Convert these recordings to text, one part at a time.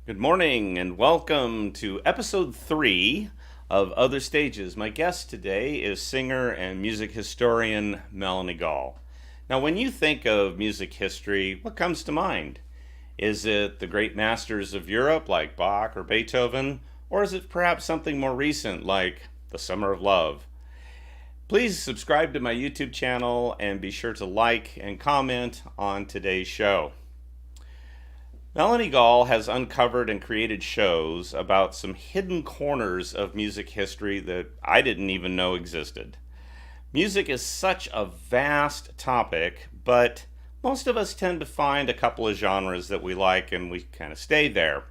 Good morning and welcome to episode 3 of Other Stages. My guest today is singer and music historian Melanie Gall. Now, when you think of music history, what comes to mind? Is it the great masters of Europe like Bach or Beethoven, or is it perhaps something more recent like The Summer of Love? Please subscribe to my YouTube channel and be sure to like and comment on today's show. Melanie Gall has uncovered and created shows about some hidden corners of music history that I didn't even know existed. Music is such a vast topic, but most of us tend to find a couple of genres that we like and we kind of stay there.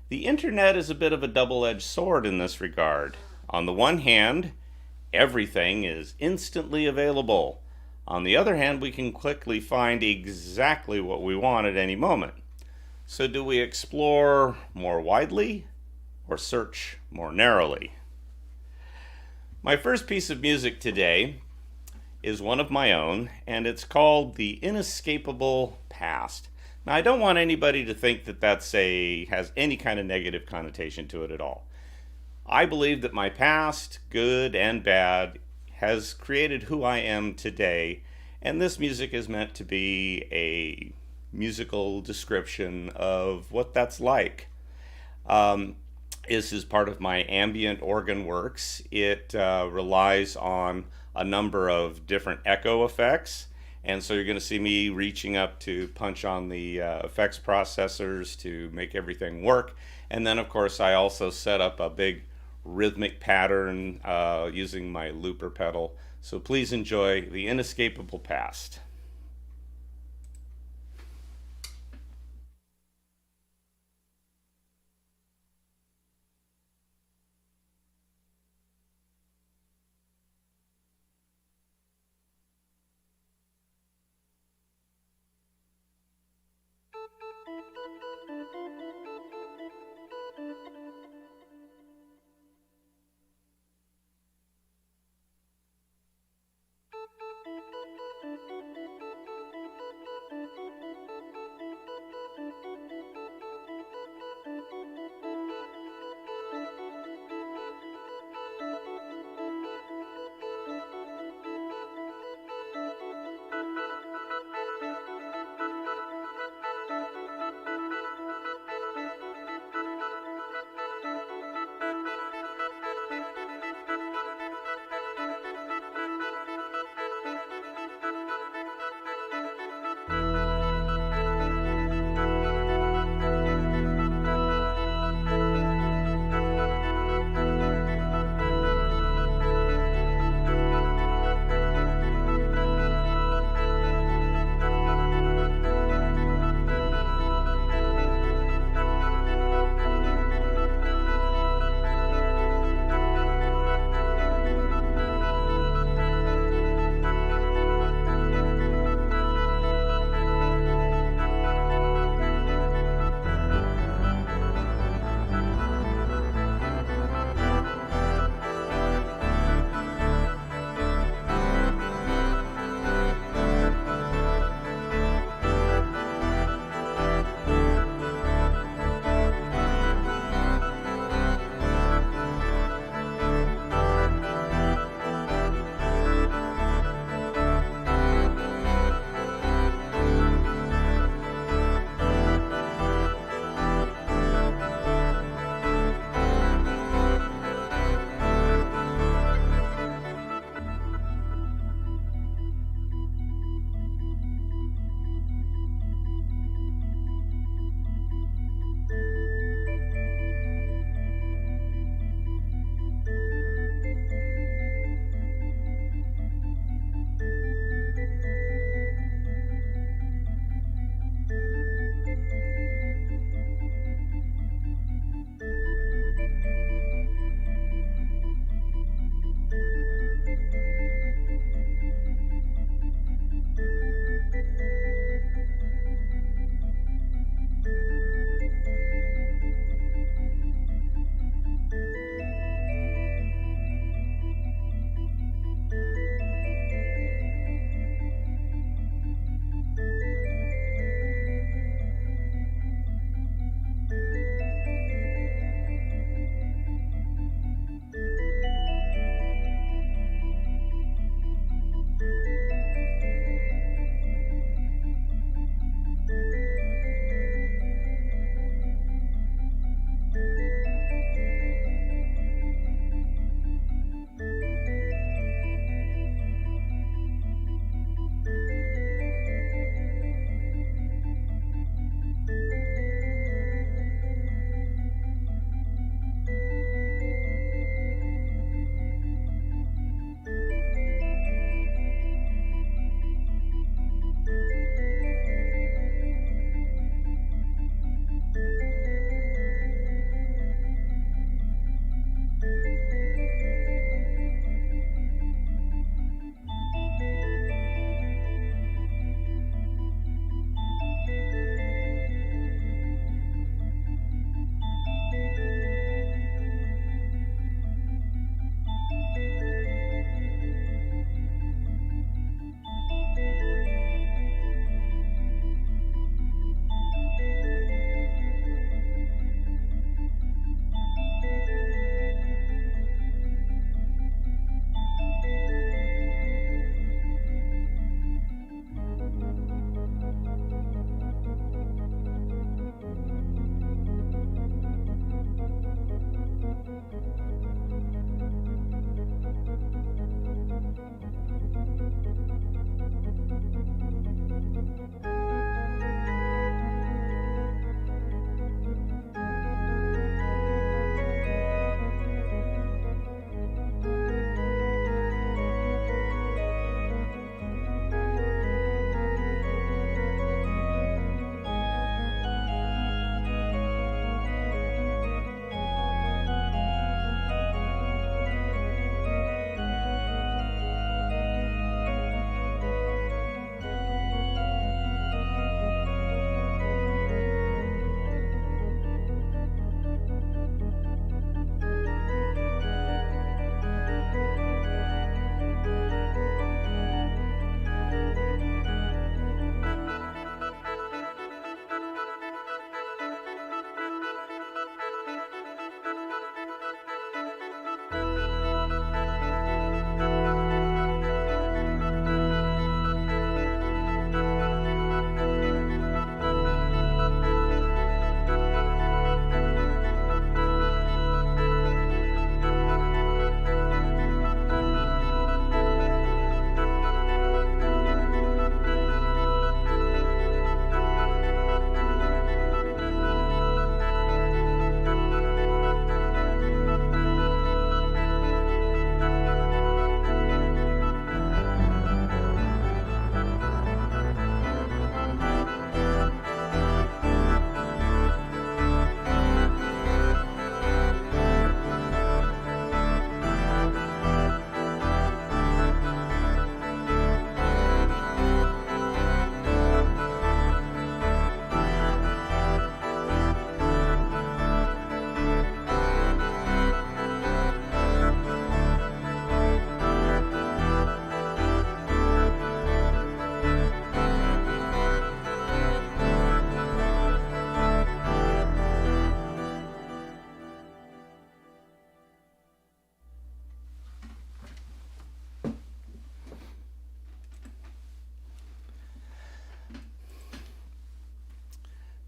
The internet is a bit of a double edged sword in this regard. On the one hand, everything is instantly available. On the other hand, we can quickly find exactly what we want at any moment. So, do we explore more widely or search more narrowly? My first piece of music today is one of my own, and it's called The Inescapable Past. Now, I don't want anybody to think that has any kind of negative connotation to it at all. I believe that my past, good and bad, has created who I am today, and this music is meant to be a musical description of what that's like. This is part of my ambient organ works. It relies on a number of different echo effects, and so you're going to see me reaching up to punch on the effects processors to make everything work. And then, of course, I also set up a big rhythmic pattern using my looper pedal. So please enjoy The Inescapable Past.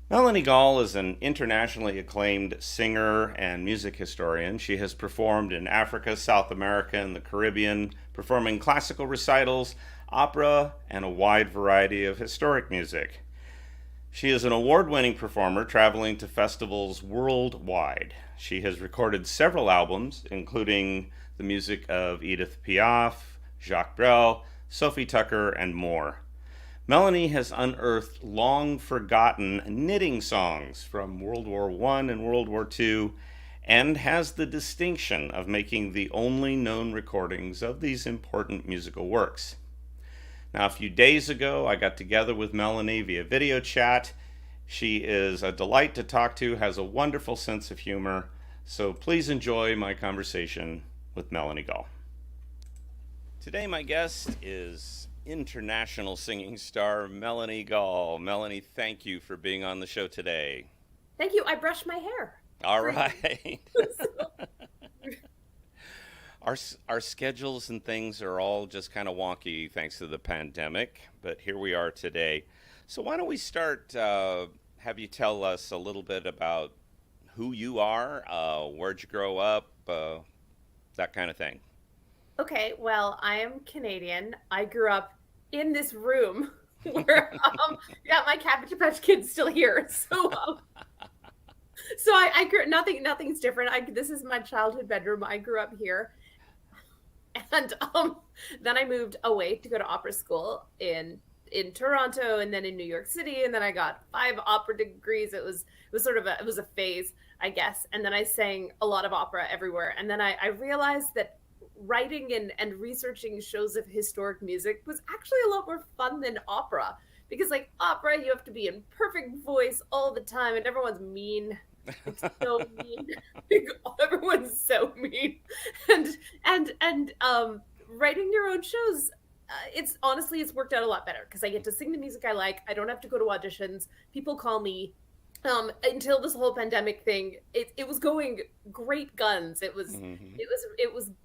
Melanie Gall is an internationally acclaimed singer and music historian. She has performed in Africa, South America, and the Caribbean, performing classical recitals, opera, and a wide variety of historic music. She is an award winning performer traveling to festivals worldwide. She has recorded several albums, including the music of Edith Piaf, Jacques Brel, Sophie Tucker, and more. Melanie has unearthed long forgotten knitting songs from World War I and World War II and has the distinction of making the only known recordings of these important musical works. Now, a few days ago, I got together with Melanie via video chat. She is a delight to talk to, has a wonderful sense of humor, so please enjoy my conversation with Melanie Gall. Today, my guest is international singing star Melanie Gall. Melanie, thank you for being on the show today. Thank you. I brushed my hair. All right. Our schedules and things are all just kind of wonky thanks to the pandemic, but here we are today. So why don't we start, have you tell us a little bit about who you are, where'd you grow up, that kind of thing. Okay, well, I am Canadian. I grew up in this room where yeah, my Cabbage Patch Kid's still here. So I grew nothing's different. This is my childhood bedroom. I grew up here. And then I moved away to go to opera school in Toronto and then in New York City, and then I got 5 opera degrees. It was sort of a phase, I guess. And then I sang a lot of opera everywhere. And then I realized that writing and researching shows of historic music was actually a lot more fun than opera, because like opera, you have to be in perfect voice all the time and everyone's mean. It's so mean. Everyone's so mean. And writing your own shows, it's worked out a lot better because I get to sing the music I like. I don't have to go to auditions. People call me. Until this whole pandemic thing, it was going great guns. It was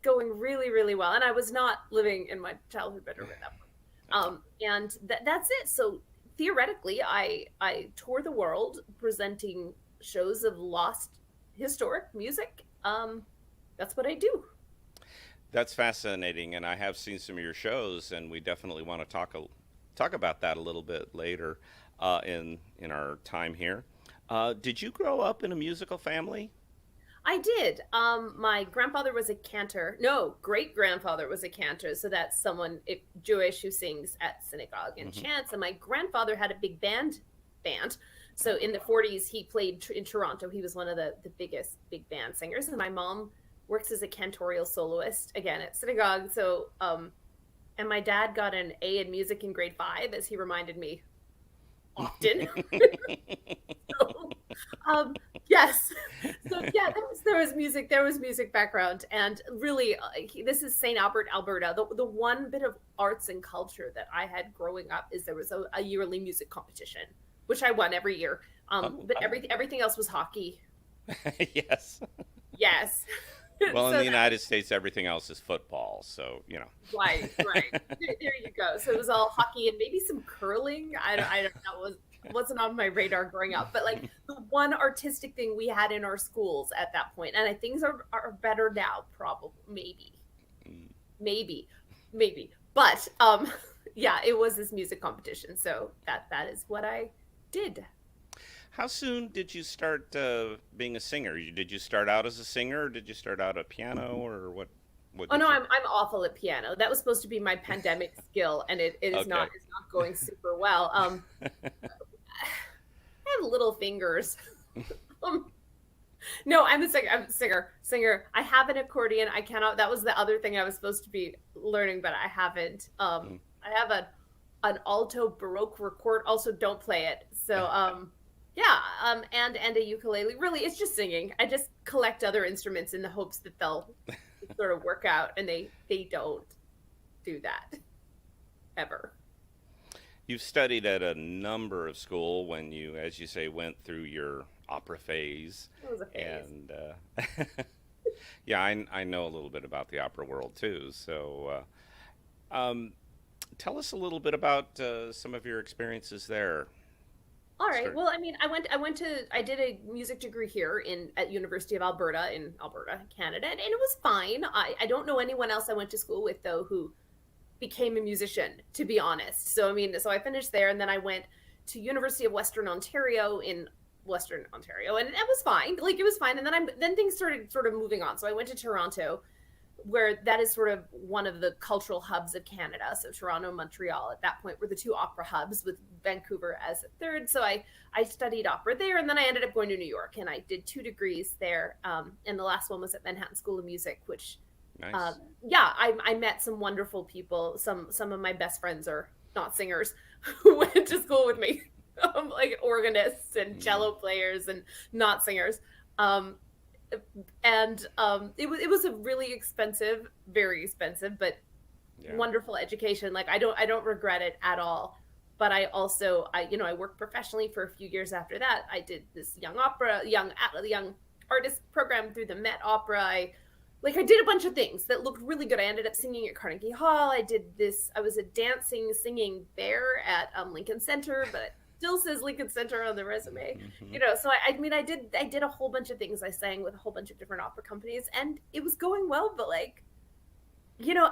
going really, really well, and I was not living in my childhood bedroom at that point. And that's it. So theoretically, I tour the world presenting shows of lost historic music. That's what I do. That's fascinating, and I have seen some of your shows, and we definitely want to talk about that a little bit later in our time here. Did you grow up in a musical family? I did. My grandfather was a cantor. No, great grandfather was a cantor. So that's someone Jewish who sings at synagogue and chants. And my grandfather had a big band. So in the 40s, he played in Toronto. He was one of the biggest big band singers. And my mom works as a cantorial soloist, again, at synagogue. So, and my dad got an A in music in grade 5, as he reminded me often. Yes. So yeah, there was music background, and really, this is St. Albert, Alberta. The one bit of arts and culture that I had growing up is there was a yearly music competition, which I won every year. But everything else was hockey. Yes. Yes. Well, in the United States, everything else is football. So, you know. Right. There you go. So it was all hockey and maybe some curling. I don't know. Wasn't on my radar growing up, but like the one artistic thing we had in our schools at that point, and things are better now, probably, maybe, but yeah, it was this music competition, so that is what I did. How soon did you start being a singer? Did you start out as a singer, or did you start out at piano, or what? Oh no, I'm awful at piano. That was supposed to be my pandemic skill, and it is not. It's not going super well. I have little fingers. No, I'm a singer. I have an accordion. I cannot. That was the other thing I was supposed to be learning, but I haven't. I have an alto baroque record. Also, don't play it. So yeah. And a ukulele. Really, it's just singing. I just collect other instruments in the hopes that they'll sort of work out, and they don't do that ever. You've studied at a number of school when you, as you say, went through your opera phase. It was a phase. And yeah, I know a little bit about the opera world too. So tell us a little bit about some of your experiences there. All right. Start. Well, I mean, I did a music degree here at University of Alberta in Alberta, Canada, and it was fine. I don't know anyone else I went to school with though who became a musician, to be honest. So I mean, so I finished there, and then I went to University of Western Ontario in Western Ontario, and it was fine. Like it was fine, and then things started sort of moving on. So I went to Toronto, where that is sort of one of the cultural hubs of Canada. So Toronto, Montreal at that point were the two opera hubs, with Vancouver as a third. So I studied opera there, and then I ended up going to New York, and I did 2 degrees there. And the last one was at Manhattan School of Music, which Nice. yeah, I met some wonderful people. Some of my best friends are not singers who went to school with me, like organists and Mm, cello players and not singers. Um, and it was a really expensive, very expensive, but yeah. wonderful education. Like I don't regret it at all. But I also I worked professionally for a few years after that. I did this young artist program through the Met Opera. I did a bunch of things that looked really good. I ended up singing at Carnegie Hall. I was a dancing, singing bear at Lincoln Center, but it still says Lincoln Center on the resume. Hmm. So I mean, I did a whole bunch of things. I sang with a whole bunch of different opera companies, and it was going well. But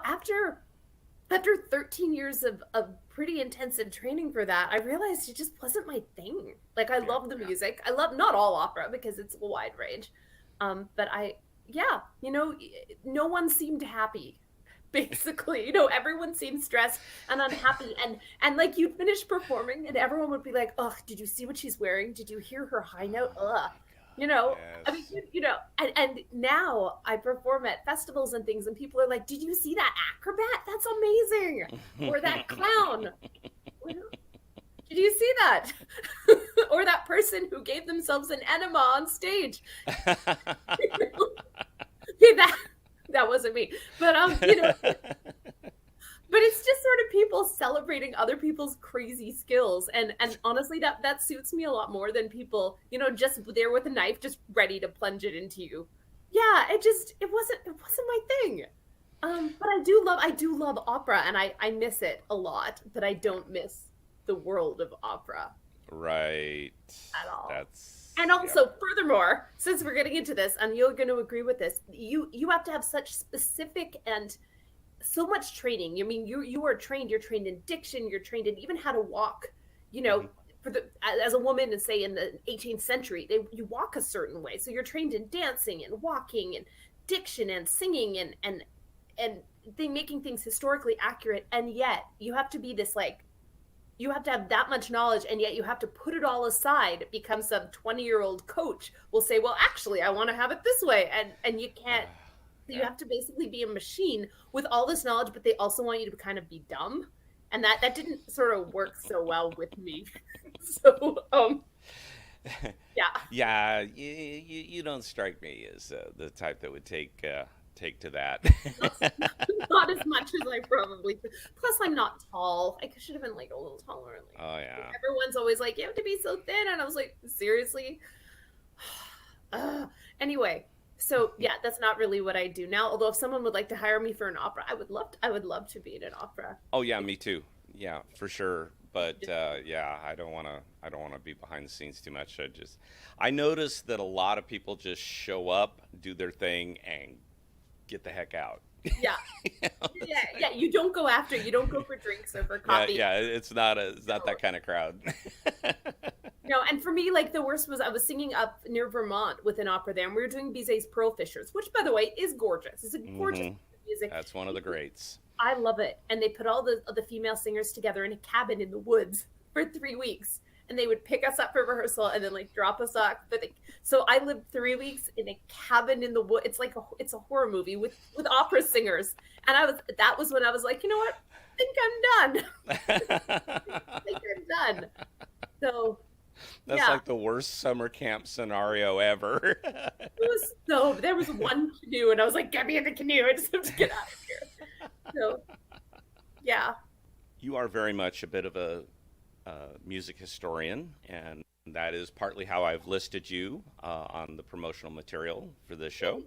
after 13 years of pretty intensive training for that, I realized it just wasn't my thing. Like, I Yeah. love the music. I love not all opera because it's a wide range. But yeah, no one seemed happy. Basically, everyone seemed stressed and unhappy, and like you'd finish performing, and everyone would be like, "Ugh, did you see what she's wearing? Did you hear her high note? Oh Ugh." my You God. know, I mean, Yes. and now I perform at festivals and things, and people are like, "Did you see that acrobat? That's amazing!" Or that clown. Did you see that? Or that person who gave themselves an enema on stage. Okay, that wasn't me. But but it's just sort of people celebrating other people's crazy skills, and honestly that suits me a lot more than people just there with a knife just ready to plunge it into you. Yeah, it wasn't my thing. But I do love opera, and I miss it a lot, but I don't miss the world of opera Right. at all. And Yep. also, furthermore, since we're getting into this, and you're going to agree with this, you have to have such specific and so much training. I mean, you are trained. You're trained in diction. You're trained in even how to walk. You know, Hmm. for the as a woman, and say in the 18th century, you walk a certain way. So you're trained in dancing and walking and diction and singing and they making things historically accurate. And yet, you have to be this like you have to have that much knowledge, and yet you have to put it all aside because some 20-year-old coach will say, well, actually, I want to have it this way, and you can't. So you Yeah. have to basically be a machine with all this knowledge, but they also want you to kind of be dumb, and that didn't sort of work so well with me. So yeah. Yeah. You don't strike me as the type that would take to that. not, not as much as I probably could. Plus, I'm not tall. I should have been like a little taller. Oh yeah. Everyone's always like, you have to be so thin, and I was like, seriously. Anyway, so yeah, that's not really what I do now. Although if someone would like to hire me for an opera, I would love to be in an opera. Oh yeah, me too. Yeah, for sure. But yeah, I don't wanna be behind the scenes too much. I notice that a lot of people just show up, do their thing, and get the heck out. Yeah, It's yeah. like, You don't go for drinks or for yeah, coffee. yeah. It's not No, that kind of crowd. no. And for me, like the worst was I was singing up near Vermont with an opera there, and we were doing Bizet's Pearl Fishers, which, by the way, is gorgeous. It's a gorgeous Hmm. piece of music. That's one of the greats. I love it. And they put all the female singers together in a cabin in the woods for 3 weeks. And they would pick us up for rehearsal and then like drop us off. So I lived 3 weeks in a cabin in the wood. It's a horror movie with opera singers. And that was when I was like, you know what? I think I'm done. I think I'm done. So That's yeah, like the worst summer camp scenario ever. there was one canoe, and I was like, get me in the canoe. I just have to get out of here. So yeah. You are very much a bit of a music historian, and that is partly how I've listed you on the promotional material for this show.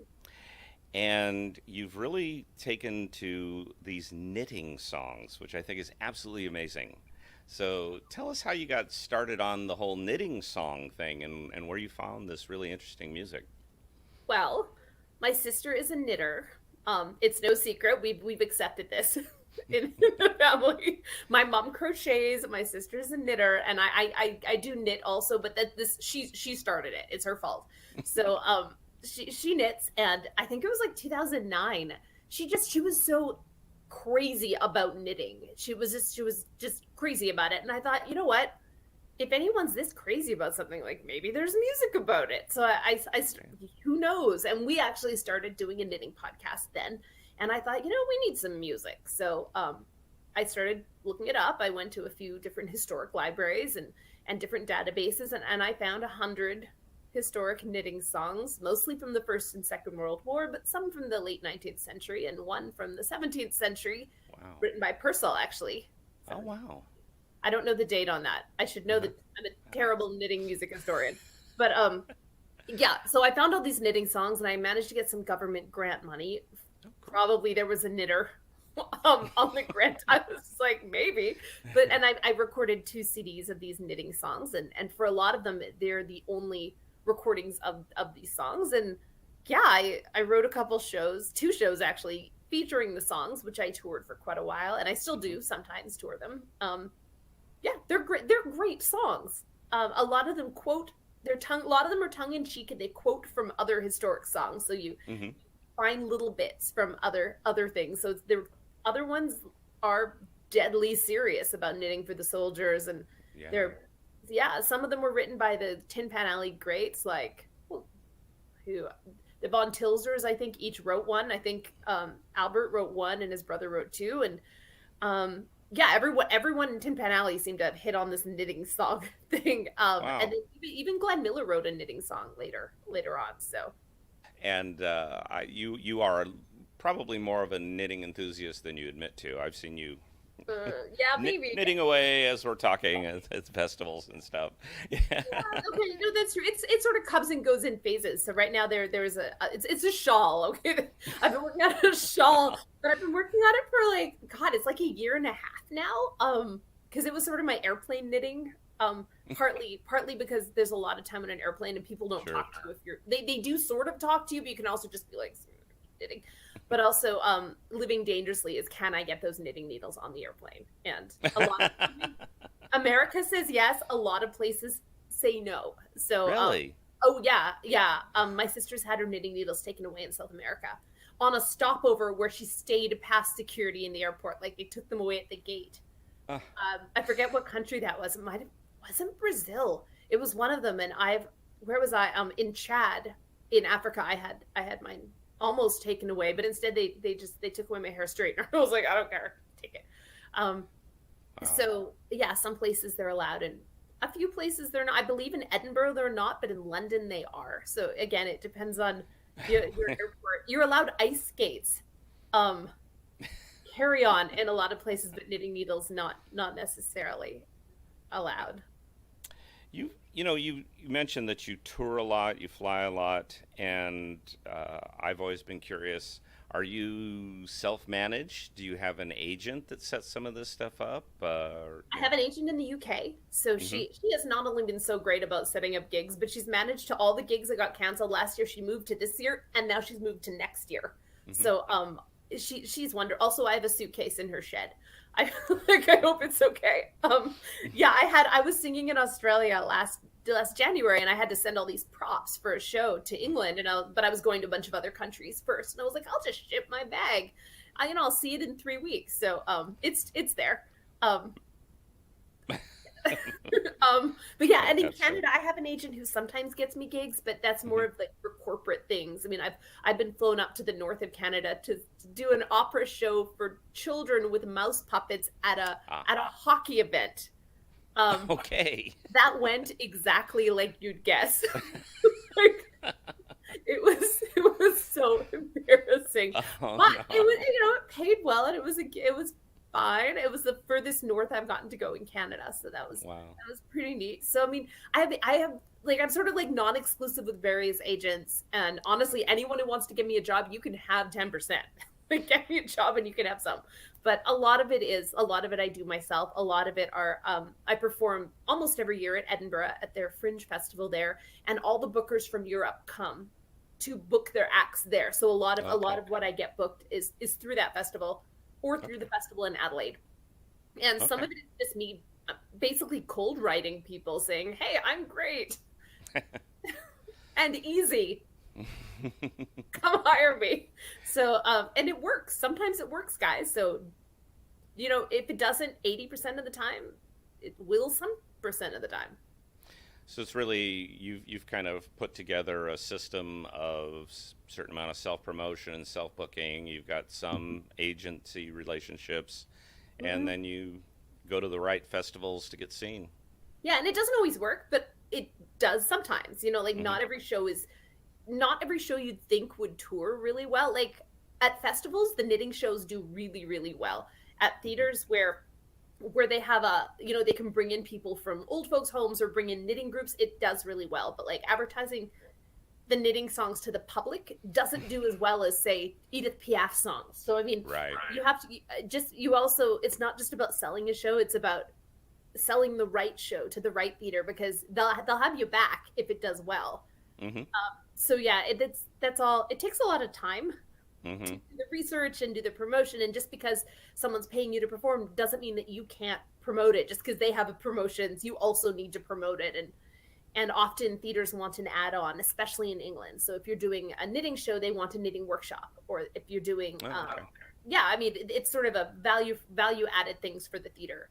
And you've really taken to these knitting songs, which I think is absolutely amazing. So tell us how you got started on the whole knitting song thing and where you found this really interesting music. Well, my sister is a knitter. It's no secret. We've accepted this in the family. My mom crochets. My sister's a knitter, and I do knit also. But that this she started it. It's her fault. So she knits, and I think it was like 2009. She was so crazy about knitting. She was just crazy about it, and I thought, you know what? If anyone's this crazy about something, like maybe there's music about it. So who knows? And we actually started doing a knitting podcast then. And I thought, we need some music. So I started looking it up. I went to a few different historic libraries and different databases, and I found 100 historic knitting songs, mostly from the First and Second World War, but some from the late 19th century and one from the 17th century, Wow. written by Purcell, actually. Oh, wow. I don't know the date on that. I should know that. I'm a terrible knitting music historian. But yeah, so I found all these knitting songs and I managed to get some government grant money. Probably there was a knitter on the grant. I was like, maybe. And I recorded 2 CDs of these knitting songs, and for a lot of them they're the only recordings of these songs. And yeah, I wrote a couple shows, 2 shows actually, featuring the songs, which I toured for quite a while, and I still do sometimes tour them. Yeah, they're great. They're great songs. A lot of them quote their tongue. A lot of them are tongue in cheek, and they quote from other historic songs. So you Hmm. find little bits from other things. So the other ones are deadly serious about knitting for the soldiers, and Yeah. they're yeah. Some of them were written by the Tin Pan Alley greats, like who the Von Tilsers. I think each wrote one. I think Albert wrote one, and his brother wrote 2, and yeah, everyone in Tin Pan Alley seemed to have hit on this knitting song thing. And Wow. then even Glenn Miller wrote a knitting song later on. So And you are probably more of a knitting enthusiast than you admit to. I've seen you yeah, maybe. knitting away as we're talking at festivals and stuff. Yeah. Yeah, okay, no, that's true. It sort of comes and goes in phases. So right now there's it's a shawl. Okay, I've been working on a shawl, but I've been working on it for like God, it's like a year and a half now. Because it was sort of my airplane knitting. Partly because there's a lot of time on an airplane and people don't Sure. talk to you if they do sort of talk to you, but you can also just be like knitting. But also, living dangerously is, can I get those knitting needles on the airplane? And a lot of America says yes. A lot of places say no. So, Really? oh yeah, yeah. My sister's had her knitting needles taken away in South America on a stopover where she stayed past security in the airport. Like they took them away at the gate. Uh, I forget what country that was. It might have wasn't Brazil. It was one of them. And where was I? In Chad, in Africa. I had mine almost taken away, but instead they took away my hair straightener. I was like, I don't care, take it. Um, wow. so yeah, some places they're allowed, and a few places they're not. I believe in Edinburgh they're not, but in London they are. So again, it depends on your airport. You're allowed ice skates, um, carry on in a lot of places, but knitting needles not necessarily allowed. You mentioned that you tour a lot, you fly a lot, and I've always been curious. Are you self-managed? Do you have an agent that sets some of this stuff up? I have an agent in the UK, so Hmm. she has not only been so great about setting up gigs, but she's managed to all the gigs that got canceled last year. She moved to this year, and now she's moved to next year. Hmm. So she's wonderful. Also, I have a suitcase in her shed. I like I hope it's okay. Yeah, I was singing in Australia last January, and I had to send all these props for a show to England, but I was going to a bunch of other countries first, and I was like, I'll just ship my bag. I'll see it in 3 weeks. So it's there. Um, but yeah, and in Fantastic. Canada, I have an agent who sometimes gets me gigs, but that's more Hmm. of like for corporate things. I mean, I've been flown up to the north of Canada to do an opera show for children with mouse puppets Ah, at a hockey event. Um, okay. that went exactly like you'd guess. Like, it was so embarrassing, Oh but it no. was it paid well, and it was fine. It was the furthest north I've gotten to go in Canada, so Wow. that was pretty neat. So I mean, I have like I'm sort of like non-exclusive with various agents, and honestly, anyone who wants to give me a job, you can have 10%. Like get me a job and you can have some. But a lot of it I do myself. A lot of it are, I perform almost every year at Edinburgh at their Fringe Festival there, and all the bookers from Europe come to book their acts there. So a lot of what I get booked is through that festival or through the festival in Adelaide. And some of it is just me basically cold writing people saying, "Hey, I'm great and easy. Come hire me." So, and it works. Sometimes it works, guys. So, if it doesn't 80% of the time, it will some percent of the time. So it's really you've kind of put together a system of certain amount of self-promotion and self-booking. You've got some agency relationships, and then you go to the right festivals to get seen. Yeah, and it doesn't always work, but it does sometimes. Like not every show you'd think would tour really well. Like at festivals, the knitting shows do really, really well. At theaters where they have they can bring in people from old folks' homes or bring in knitting groups, it does really well. But like advertising the knitting songs to the public doesn't do as well as, say, Edith Piaf songs. So I mean, right. You have to it's not just about selling a show, it's about selling the right show to the right theater, because they'll have you back if it does well. So yeah, that's all. It takes a lot of time to do the research and do the promotion, and just because someone's paying you to perform doesn't mean that you can't promote it. Just because they have a promotions, you also need to promote it. And often theaters want an add-on, especially in England. So if you're doing a knitting show, they want a knitting workshop. Or if you're doing I mean, it's sort of a value added things for the theater.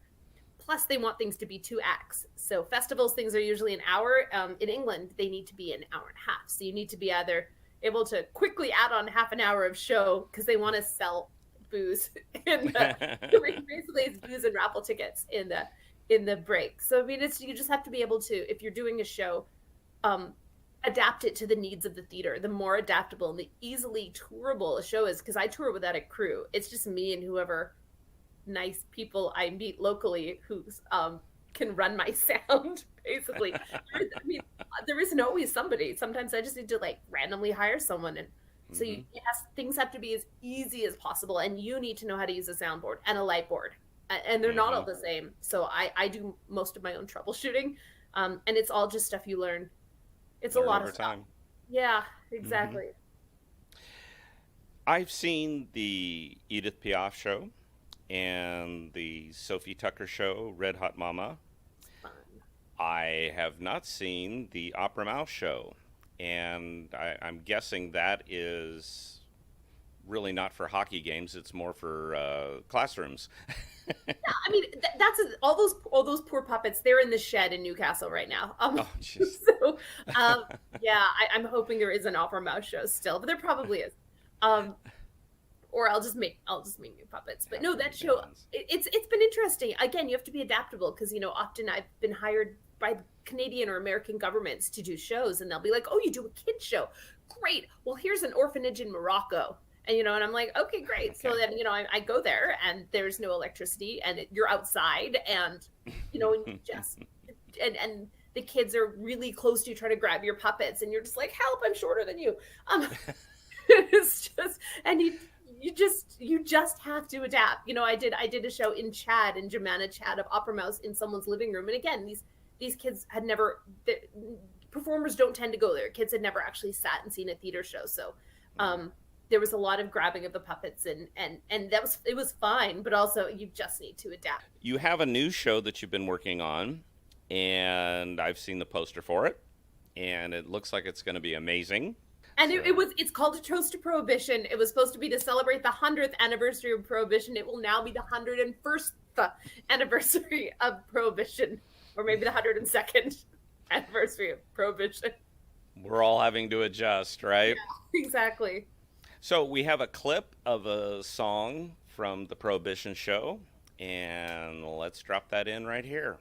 Plus, they want things to be 2 acts. So festivals, things are usually an hour. In England, they need to be an hour and a half. So you need to be either able to quickly add on half an hour of show, because they want to sell booze. Basically, it's booze and raffle tickets in the break. So I mean, you just have to be able to, if you're doing a show, adapt it to the needs of the theater. The more adaptable and the easily tourable a show is, because I tour without a crew. It's just me and whoever nice people I meet locally who can run my sound, basically. There isn't always somebody. Sometimes I just need to like randomly hire someone, and so things have to be as easy as possible, and you need to know how to use a soundboard and a light board, and they're not all the same. So I do most of my own troubleshooting, and it's all just stuff you learn. It's learn a lot over of stuff. time. Yeah, exactly. I've seen the Edith Piaf show and the Sophie Tucker show, Red Hot Mama. Fun. I have not seen the Opera Mouse show, and I'm guessing that is really not for hockey games. It's more for classrooms. Yeah, I mean all those poor puppets. They're in the shed in Newcastle right now. So yeah, I'm hoping there is an Opera Mouse show still, but there probably is. Or I'll just make new puppets. But no, that show, it's been interesting. Again, you have to be adaptable, because often I've been hired by Canadian or American governments to do shows, and they'll be like, "Oh, you do a kids show? Great. Well, here's an orphanage in Morocco." And and I'm like, "Okay, great." So then I go there, and there's no electricity, and you're outside, and and you just and the kids are really close to you trying to grab your puppets, and you're just like, "Help, I'm shorter than you." It's just, and you just have to adapt. I did a show in Chad, in Jemana, Chad, of Opera Mouse in someone's living room, and again, these kids had never, performers don't tend to go there. Kids had never actually sat and seen a theater show, so there was a lot of grabbing of the puppets, and it was fine, but also you just need to adapt. You have a new show that you've been working on, and I've seen the poster for it, and it looks like it's going to be amazing. And it's called A Toast to Prohibition. It was supposed to be to celebrate the 100th anniversary of Prohibition. It will now be the 101st anniversary of Prohibition, or maybe the 102nd anniversary of Prohibition. We're all having to adjust, right? Yeah, exactly. So we have a clip of a song from the Prohibition show, and let's drop that in right here.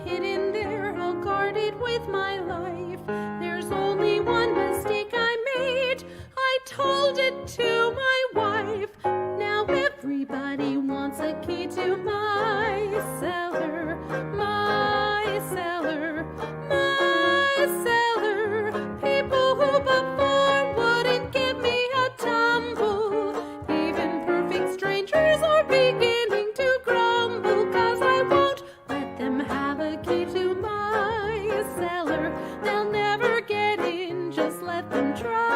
Hidden there, I'll guard it with my life. There's only one Everybody wants a key to my cellar, my cellar, my cellar. People who before wouldn't give me a tumble. Even perfect strangers are beginning to grumble, 'cause I won't let them have a key to my cellar. They'll never get in, just let them try.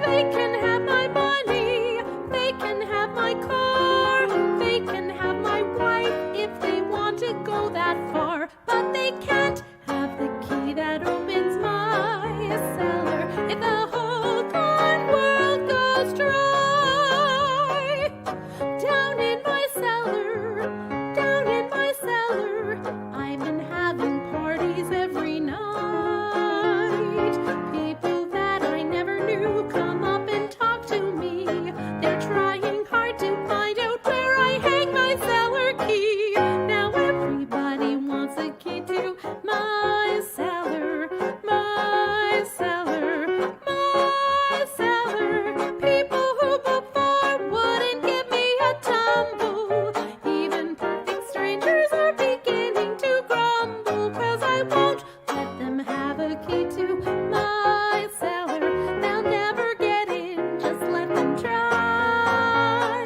They can have my money, they can have my car, they can have my wife if they want to go that far, but they can't have the key that opens my cellar if the whole darn world goes dry. Down in my cellar, down in my cellar, I've been having parties every night. People that I never knew come up and talk to me. They're trying hard to find out where I hang my cellar key. Now everybody wants a key to my cellar, my cellar, my cellar. People who before wouldn't give me a tumble. Even perfect strangers are beginning to grumble, 'cause I won't let them have a key to my cellar. They'll never get in, just let them try.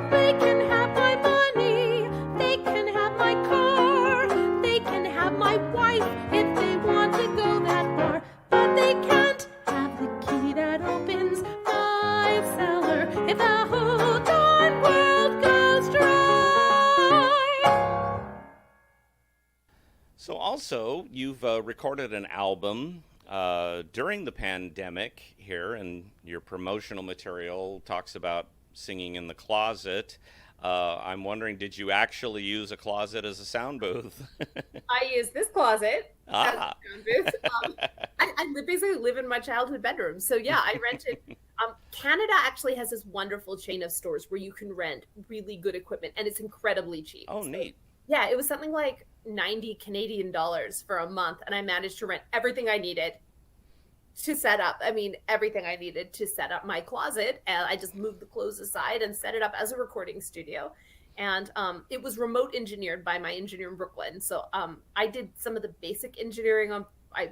They can have my money, they can have my car, they can have my wife if they want to go that far, but they can't have the key that opens my cellar if the whole darn world goes dry. So also, you've recorded an album during the pandemic here, and your promotional material talks about singing in the closet. I'm wondering, did you actually use a closet as a sound booth? I use this closet as a Ah. sound booth. Basically live in my childhood bedroom. So yeah, I rented. Canada actually has this wonderful chain of stores where you can rent really good equipment, and it's incredibly cheap. Oh, So, neat. yeah, it was something like 90 Canadian dollars for a month, and I managed to rent everything I needed to set up. I mean, everything I needed to set up my closet, and I just moved the clothes aside and set it up as a recording studio. And it was remote engineered by my engineer in Brooklyn. So I did some of the basic engineering on. I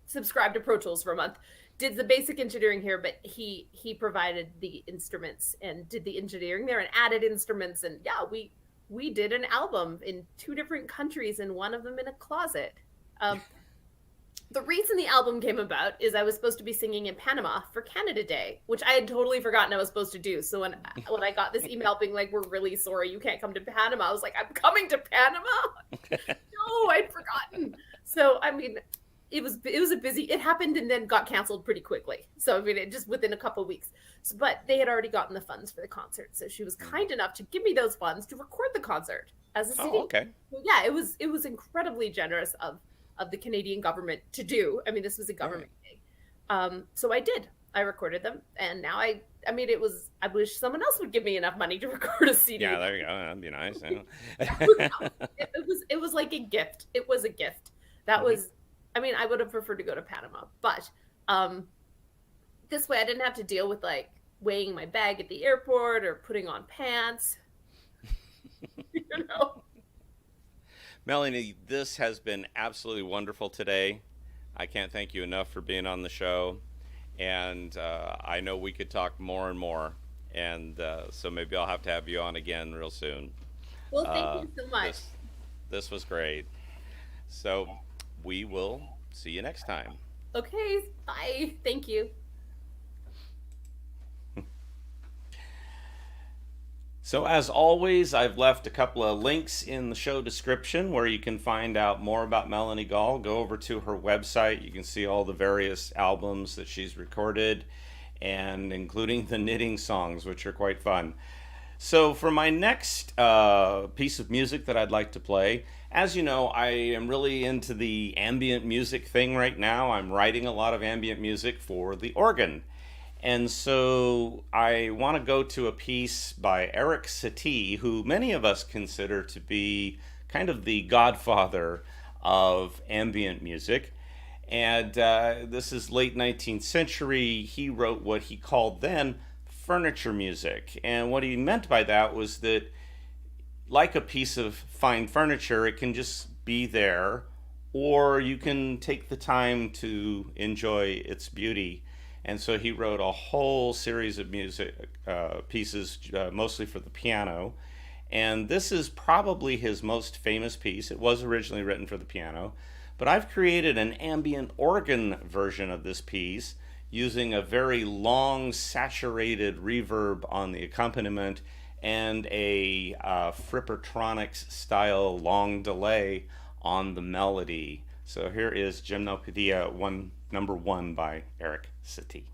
subscribed to Pro Tools for a month, did the basic engineering here, but he provided the instruments and did the engineering there and added instruments. And yeah, we did an album in 2 different countries and one of them in a closet. The reason the album came about is I was supposed to be singing in Panama for Canada Day, which I had totally forgotten I was supposed to do. So when I got this email being like, "We're really sorry you can't come to Panama," I was like, "I'm coming to Panama?" No, I'd forgotten. So I mean, it was a busy. It happened and then got canceled pretty quickly. So I mean, it just within a couple of weeks. So, but they had already gotten the funds for the concert, so she was kind enough to give me those funds to record the concert as a CD. Oh, okay. So, yeah, it was incredibly generous of the Canadian government to do. I mean, this was a government thing. So I did. I recorded them, and now I mean, I wish someone else would give me enough money to record a CD. Yeah, there you go. That'd be nice. It was like a gift. It was a gift. That was, I mean, I would have preferred to go to Panama, but this way I didn't have to deal with like weighing my bag at the airport or putting on pants. You know. Melanie, this has been absolutely wonderful today. I can't thank you enough for being on the show. And I know we could talk more and more. And so maybe I'll have to have you on again real soon. Well, thank you so much. This was great. So we will see you next time. Okay, bye. Thank you. So as always, I've left a couple of links in the show description where you can find out more about Melanie Gall. Go over to her website. You can see all the various albums that she's recorded, and including the knitting songs, which are quite fun. So for my next piece of music that I'd like to play, as you know, I am really into the ambient music thing right now. I'm writing a lot of ambient music for the organ. And so I want to go to a piece by Erik Satie, who many of us consider to be kind of the godfather of ambient music. And this is late 19th century. He wrote what he called then furniture music. And what he meant by that was that, like a piece of fine furniture, it can just be there, or you can take the time to enjoy its beauty. And so he wrote a whole series of music pieces, mostly for the piano. And this is probably his most famous piece. It was originally written for the piano, but I've created an ambient organ version of this piece using a very long, saturated reverb on the accompaniment and a Frippertronics style long delay on the melody. So here is Gymnopedie number 1 by Erik Satie.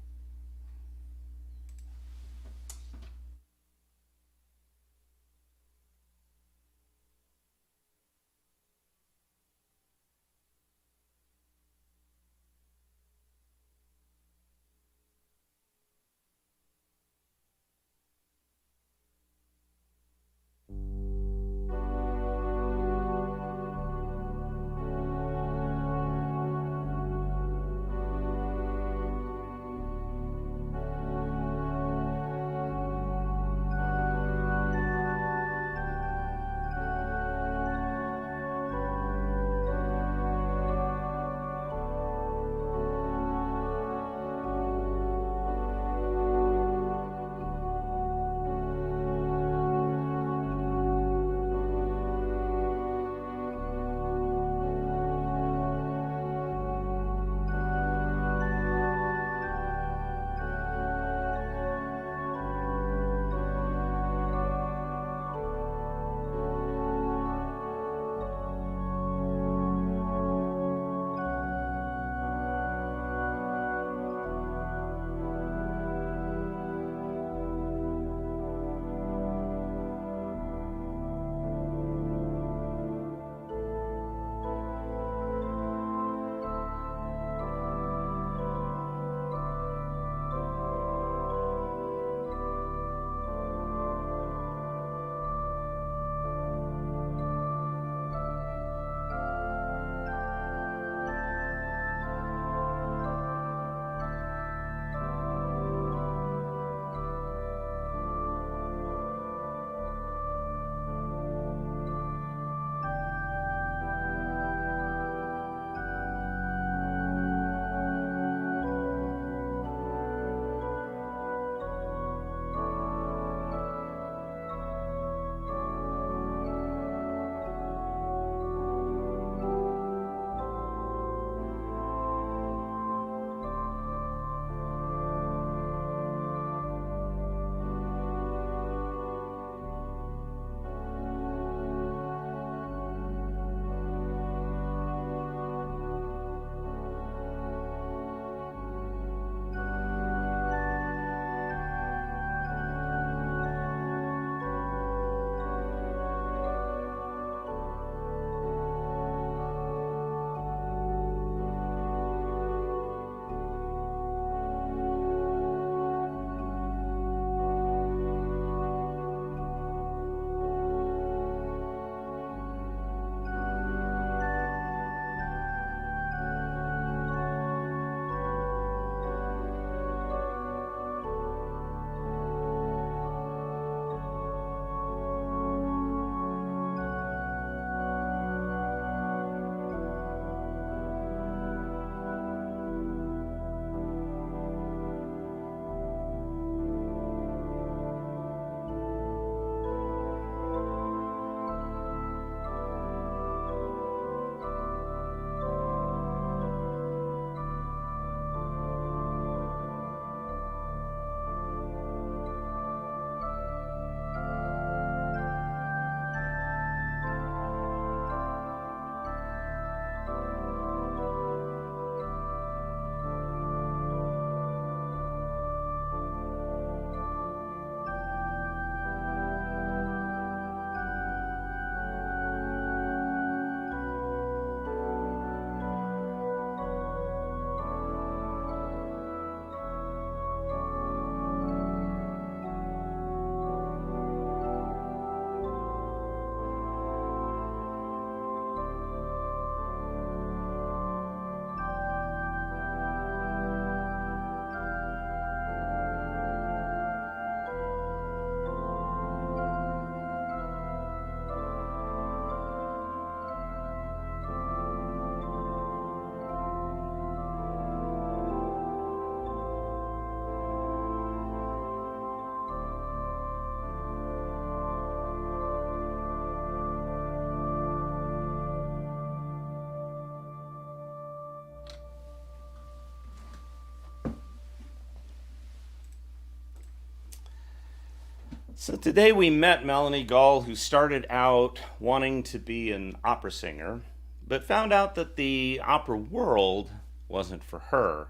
So today we met Melanie Gall, who started out wanting to be an opera singer, but found out that the opera world wasn't for her.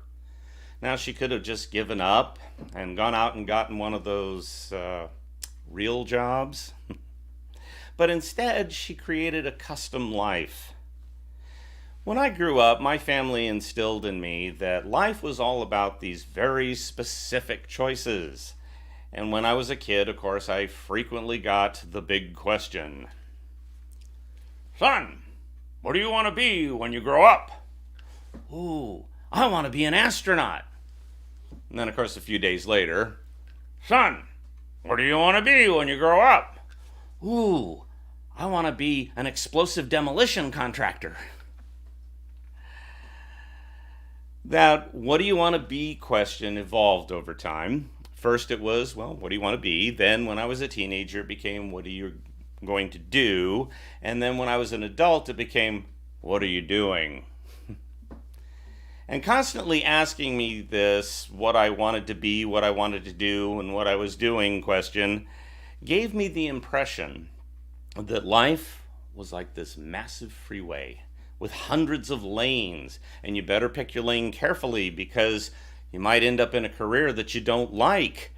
Now she could have just given up and gone out and gotten one of those real jobs. But instead, she created a custom life. When I grew up, my family instilled in me that life was all about these very specific choices. And when I was a kid, of course, I frequently got the big question. Son, what do you want to be when you grow up? Ooh, I want to be an astronaut. And then, of course, a few days later, son, what do you want to be when you grow up? Ooh, I want to be an explosive demolition contractor. That what do you want to be question evolved over time. First it was, well, what do you want to be? Then when I was a teenager, it became, what are you going to do? And then when I was an adult, it became, what are you doing? And constantly asking me this, what I wanted to be, what I wanted to do, and what I was doing question, gave me the impression that life was like this massive freeway with hundreds of lanes, and you better pick your lane carefully because you might end up in a career that you don't like,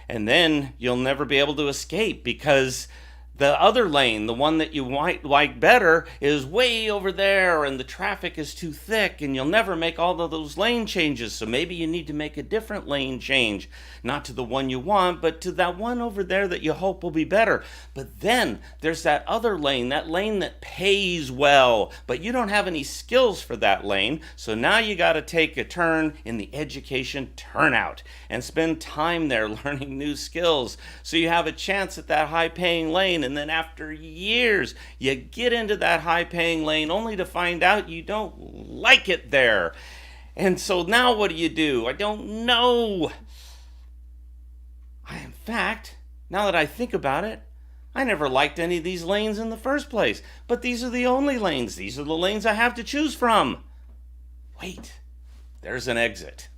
and then you'll never be able to escape because the other lane, the one that you might like better, is way over there and the traffic is too thick and you'll never make all of those lane changes. So maybe you need to make a different lane change, not to the one you want, but to that one over there that you hope will be better. But then there's that other lane, that lane that pays well, but you don't have any skills for that lane. So now you got to take a turn in the education turnout and spend time there learning new skills so you have a chance at that high-paying lane. And then after years, you get into that high-paying lane only to find out you don't like it there. And so now what do? I don't know. In fact, now that I think about it, I never liked any of these lanes in the first place. But these are the only lanes. These are the lanes I have to choose from. Wait, there's an exit.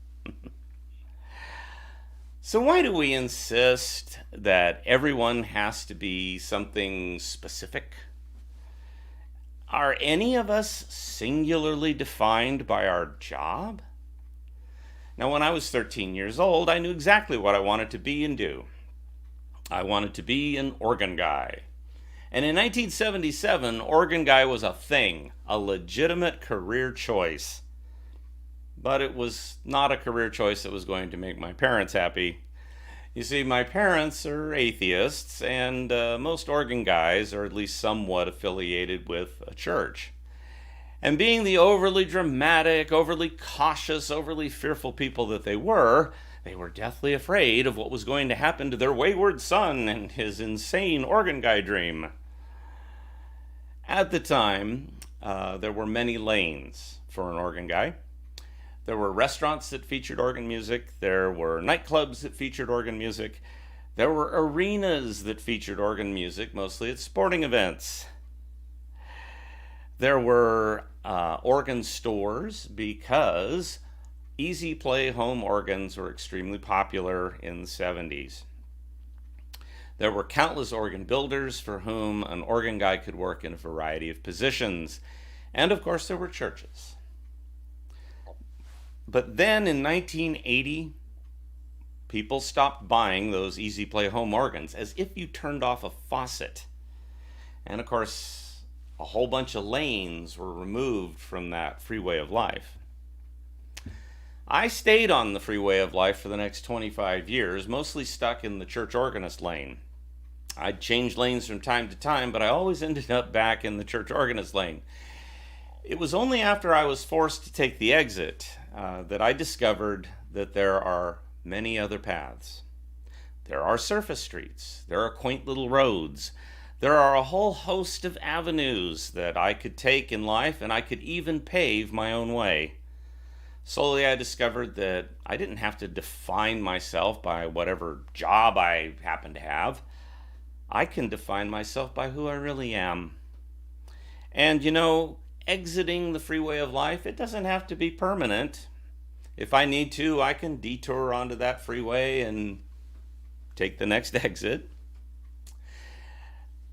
So why do we insist that everyone has to be something specific? Are any of us singularly defined by our job? Now, when I was 13 years old, I knew exactly what I wanted to be and do. I wanted to be an organ guy. And in 1977, organ guy was a thing, a legitimate career choice. But it was not a career choice that was going to make my parents happy. You see, my parents are atheists, and most organ guys are at least somewhat affiliated with a church. And being the overly dramatic, overly cautious, overly fearful people that they were deathly afraid of what was going to happen to their wayward son and his insane organ guy dream. At the time, there were many lanes for an organ guy. There were restaurants that featured organ music. There were nightclubs that featured organ music. There were arenas that featured organ music, mostly at sporting events. There were organ stores because easy play home organs were extremely popular in the 70s. There were countless organ builders for whom an organ guy could work in a variety of positions. And of course, there were churches. But then in 1980, people stopped buying those easy play home organs as if you turned off a faucet. And of course, a whole bunch of lanes were removed from that freeway of life. I stayed on the freeway of life for the next 25 years, mostly stuck in the church organist lane. I'd change lanes from time to time, but I always ended up back in the church organist lane. It was only after I was forced to take the exit that I discovered that there are many other paths. There are surface streets. There are quaint little roads. There are a whole host of avenues that I could take in life, and I could even pave my own way. Slowly I discovered that I didn't have to define myself by whatever job I happen to have. I can define myself by who I really am. And exiting the freeway of life, it doesn't have to be permanent. If I need to, I can detour onto that freeway and take the next exit.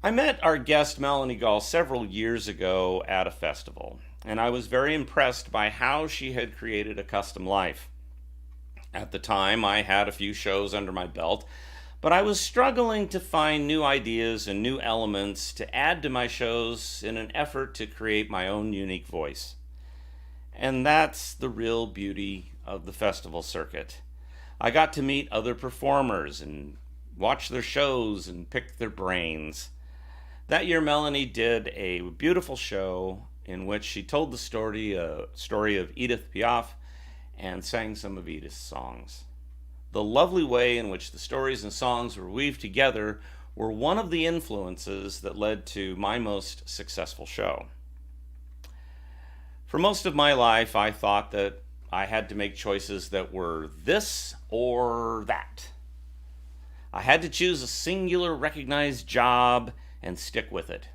I met our guest Melanie Gall several years ago at a festival, and I was very impressed by how she had created a custom life. At the time, I had a few shows under my belt, but I was struggling to find new ideas and new elements to add to my shows in an effort to create my own unique voice. And that's the real beauty of the festival circuit. I got to meet other performers and watch their shows and pick their brains. That year, Melanie did a beautiful show in which she told the story of Edith Piaf and sang some of Edith's songs. The lovely way in which the stories and songs were weaved together were one of the influences that led to my most successful show. For most of my life, I thought that I had to make choices that were this or that. I had to choose a singular recognized job and stick with it.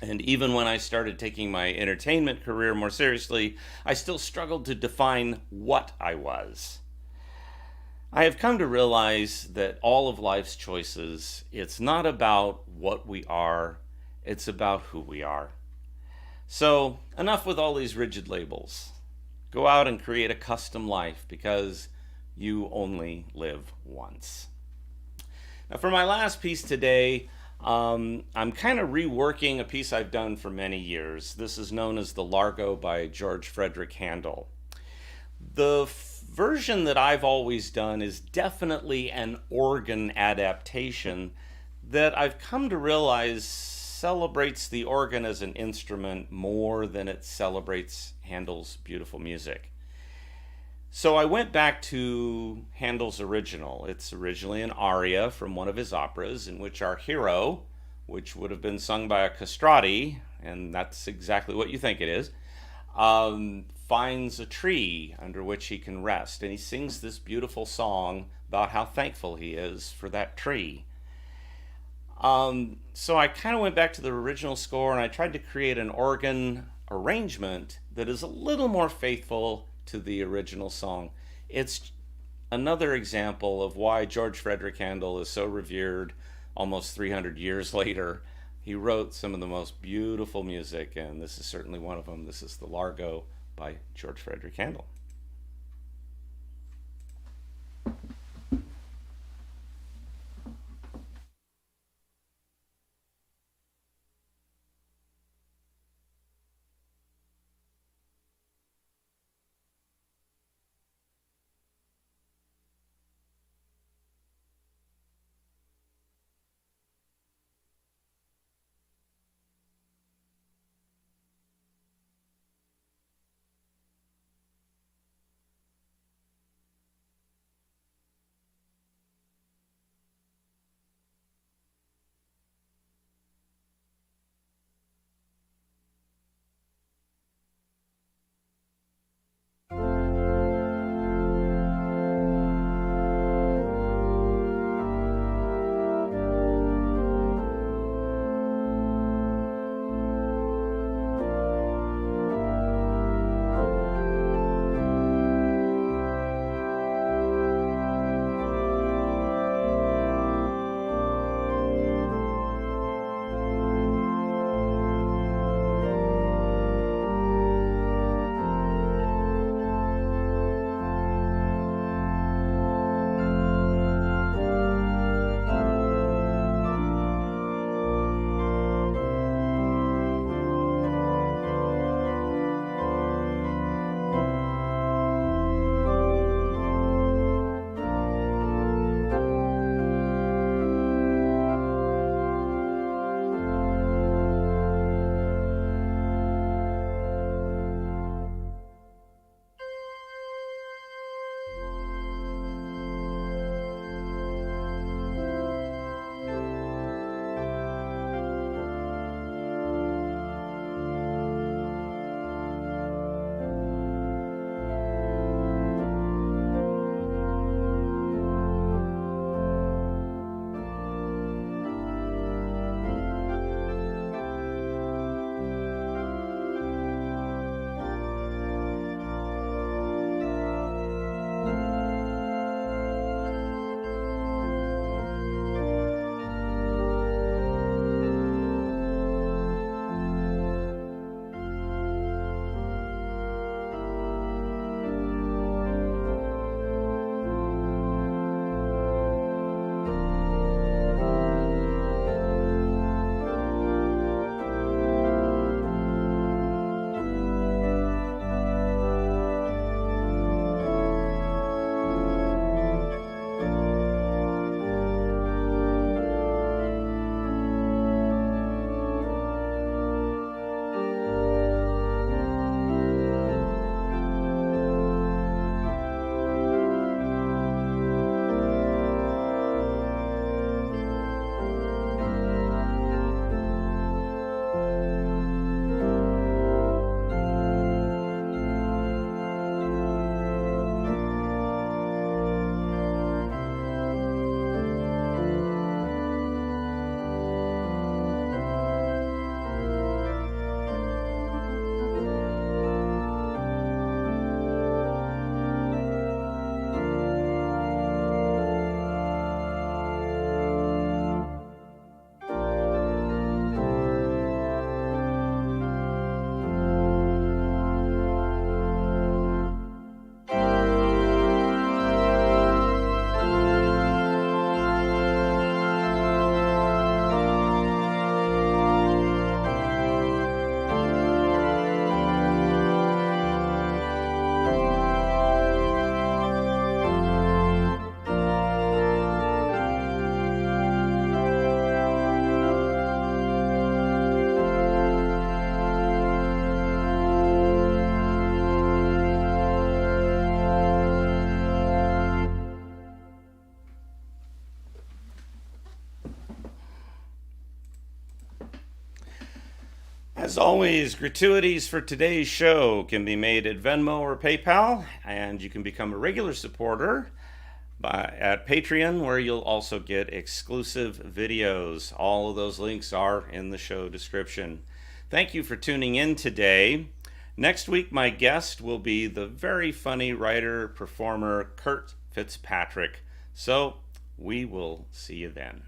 And even when I started taking my entertainment career more seriously, I still struggled to define what I was. I have come to realize that all of life's choices, it's not about what we are, it's about who we are. So, enough with all these rigid labels. Go out and create a custom life because you only live once. Now, for my last piece today, I'm kind of reworking a piece I've done for many years. This is known as the Largo by George Frederick Handel. The version that I've always done is definitely an organ adaptation that I've come to realize celebrates the organ as an instrument more than it celebrates Handel's beautiful music. So I went back to Handel's original. It's originally an aria from one of his operas in which our hero, which would have been sung by a castrati, and that's exactly what you think it is, finds a tree under which he can rest. And he sings this beautiful song about how thankful he is for that tree. So I kind of went back to the original score and I tried to create an organ arrangement that is a little more faithful to the original song. It's another example of why George Frederick Handel is so revered almost 300 years later. He wrote some of the most beautiful music, and this is certainly one of them. This is the Largo by George Frederick Handel. As always, gratuities for today's show can be made at Venmo or PayPal, and you can become a regular supporter at Patreon, where you'll also get exclusive videos. All of those links are in the show description. Thank you for tuning in today. Next week, my guest will be the very funny writer-performer Kurt Fitzpatrick. So we will see you then.